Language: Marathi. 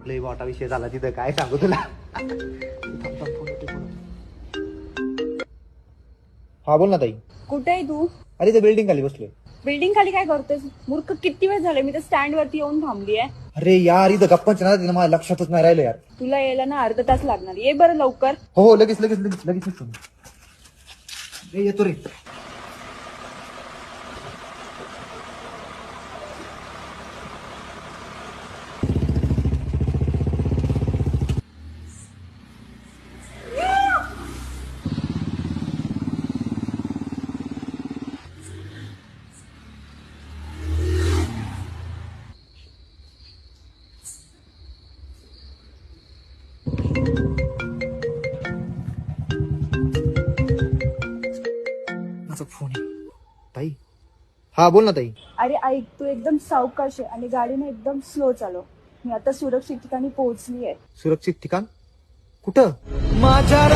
लय मोठा विषय झाला तिथं, काय सांगू तुला. हा बोल ना ताई. कुठे आहे तू? अरे ते बिल्डिंग खाली बसलोय. बिल्डिंग खाली काय करतोस मूर्ख? किती वेळ झाले मी तर स्टँड वरती येऊन थांबली आहे. अरे यार इथं गप्पांच्या ना तिथं माझ्या लक्षातच नाही राहिलं यार. तुला यायला ना अर्धा तास लागणार. ये बरं लवकर. हो लगेच लगेच लगेच लगेच येतो मी. येतो रे. फोन ताई. हा बोल ना ताई. अरे ऐक, तू एकदम सावकाश आहे आणि गाडीने एकदम स्लो चालव. मी आता सुरक्षित ठिकाणी पोहोचली आहे. सुरक्षित ठिकाण कुठं? माझ्या